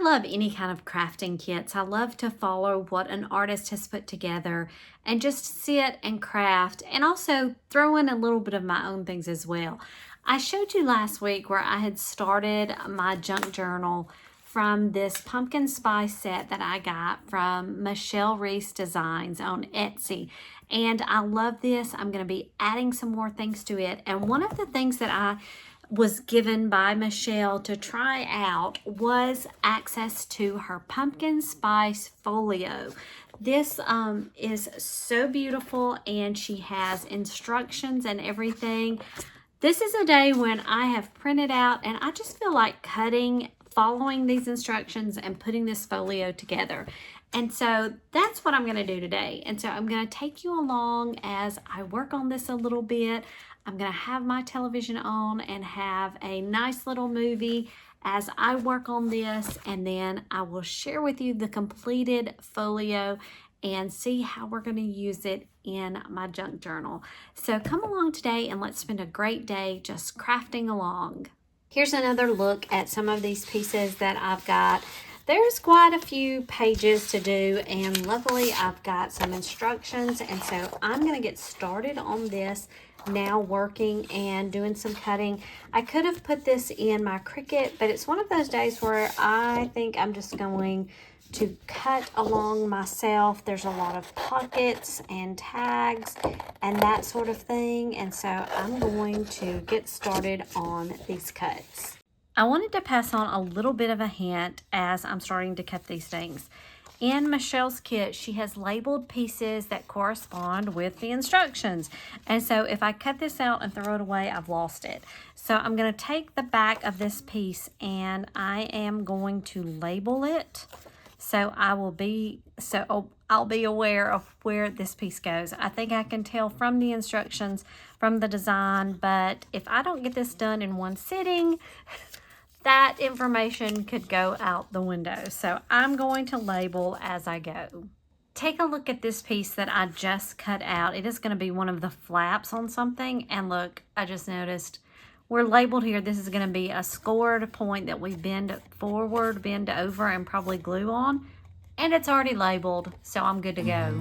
love any kind of crafting kits. I love to follow what an artist has put together and just sit and craft and also throw in a little bit of my own things as well. I showed you last week where I had started my junk journal from this pumpkin spice set that I got from Michelle Reese Designs on Etsy. And I love this. I'm going to be adding some more things to it. And one of the things that I was given by Michelle to try out was access to her pumpkin spice folio. This is so beautiful, and she has instructions and everything. This is a day when I have printed out and I just feel like cutting, following these instructions and putting this folio together. And so that's what I'm going to do today. And so I'm going to take you along as I work on this a little bit. I'm going to have my television on and have a nice little movie as I work on this, and then I will share with you the completed folio and see how we're going to use it in my junk journal. So come along today and let's spend a great day just crafting along. Here's another look at some of these pieces that I've got. There's quite a few pages to do, and luckily I've got some instructions, and so I'm going to get started on this now, working and doing some cutting. I could have put this in my Cricut, but it's one of those days where I think I'm just going to cut along myself. There's a lot of pockets and tags and that sort of thing, and so I'm going to get started on these cuts. I wanted to pass on a little bit of a hint as I'm starting to cut these things. In Michelle's kit, she has labeled pieces that correspond with the instructions. And so if I cut this out and throw it away, I've lost it. So I'm going to take the back of this piece and I am going to label it. So I'll be aware of where this piece goes. I think I can tell from the instructions, from the design, but if I don't get this done in one sitting, that information could go out the window. So I'm going to label as I go. Take a look at this piece that I just cut out. It is going to be one of the flaps on something. And look, I just noticed we're labeled here. This is going to be a scored point that we bend forward, bend over, and probably glue on. And it's already labeled, so I'm good to go.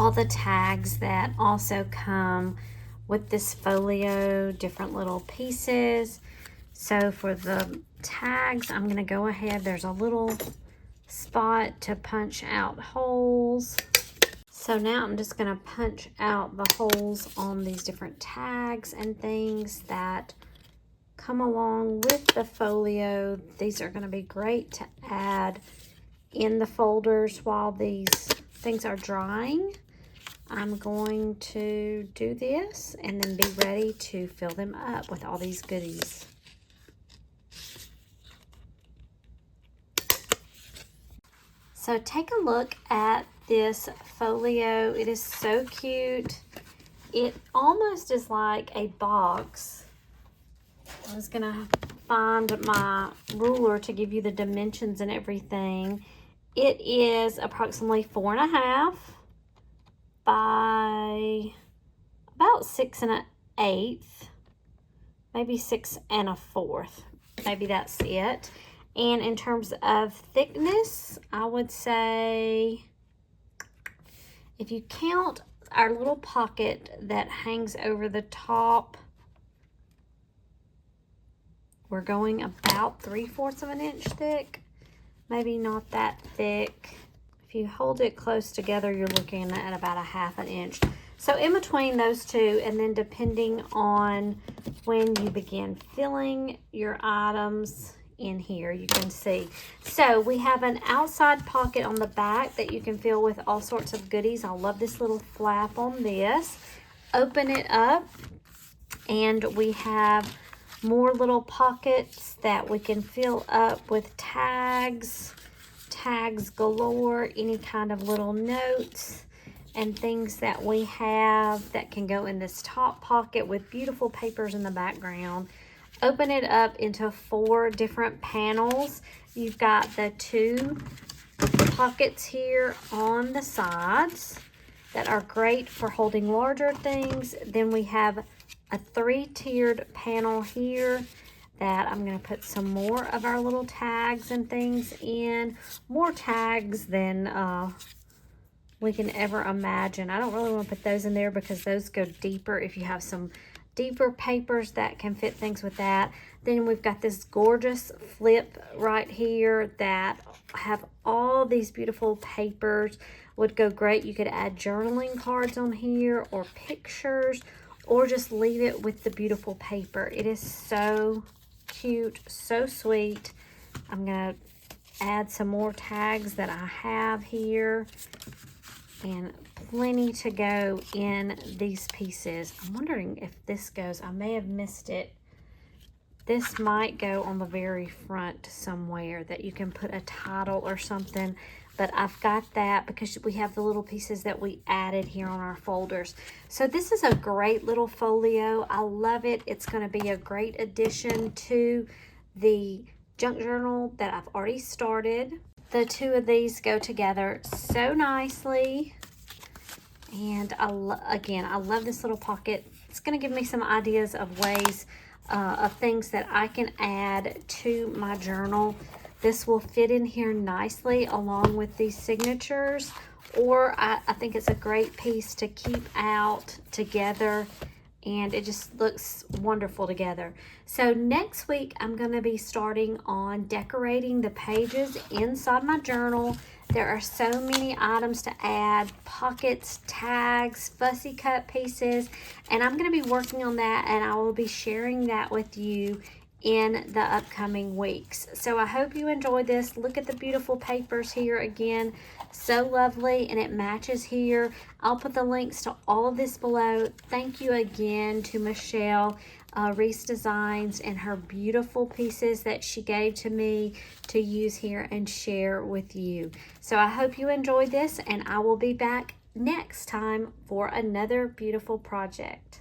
all the tags that also come with this folio, different little pieces. So for the tags, I'm gonna go ahead, there's a little spot to punch out holes. So now I'm just gonna punch out the holes on these different tags and things that come along with the folio. These are gonna be great to add in the folders while these things are drying. I'm going to do this and then be ready to fill them up with all these goodies. So take a look at this folio. It is so cute. It almost is like a box. I was gonna find my ruler to give you the dimensions and everything. It is approximately 4.5 by about 6 1/8, maybe 6 1/4. Maybe that's it. And in terms of thickness, I would say, if you count our little pocket that hangs over the top, we're going about 3/4 of an inch thick. Maybe not that thick. If you hold it close together, you're looking at about 1/2 an inch. So in between those two, and then depending on when you begin filling your items in here, you can see. So we have an outside pocket on the back that you can fill with all sorts of goodies. I love this little flap on this. Open it up, and we have more little pockets that we can fill up with tags galore, any kind of little notes and things that we have that can go in this top pocket with beautiful papers in the background. Open it up into 4 different panels. You've got the 2 pockets here on the sides that are great for holding larger things. Then we have a 3-tiered panel here that I'm going to put some more of our little tags and things in. More tags than we can ever imagine. I don't really want to put those in there because those go deeper if you have some deeper papers that can fit things with that. Then we've got this gorgeous flip right here that have all these beautiful papers. Would go great. You could add journaling cards on here or pictures, or just leave it with the beautiful paper. It is so cute, so sweet. I'm gonna add some more tags that I have here, and plenty to go in these pieces. I'm wondering if this goes, I may have missed it. This might go on the very front somewhere that you can put a title or something, but I've got that because we have the little pieces that we added here on our folders. So this is a great little folio. I love it. It's going to be a great addition to the junk journal that I've already started. The 2 of these go together so nicely. And again, I love this little pocket. It's going to give me some ideas of ways of things that I can add to my journal. This will fit in here nicely along with these signatures, or I think it's a great piece to keep out together, and it just looks wonderful together. So next week, I'm going to be starting on decorating the pages inside my journal. There are so many items to add: pockets, tags, fussy cut pieces, and I'm going to be working on that, and I will be sharing that with you in the upcoming weeks. So I hope you enjoyed this. Look at the beautiful papers here again. So lovely, and it matches here. I'll put the links to all of this below. Thank you again to Michelle Reese Designs and her beautiful pieces that she gave to me to use here and share with you. So I hope you enjoyed this, and I will be back next time for another beautiful project.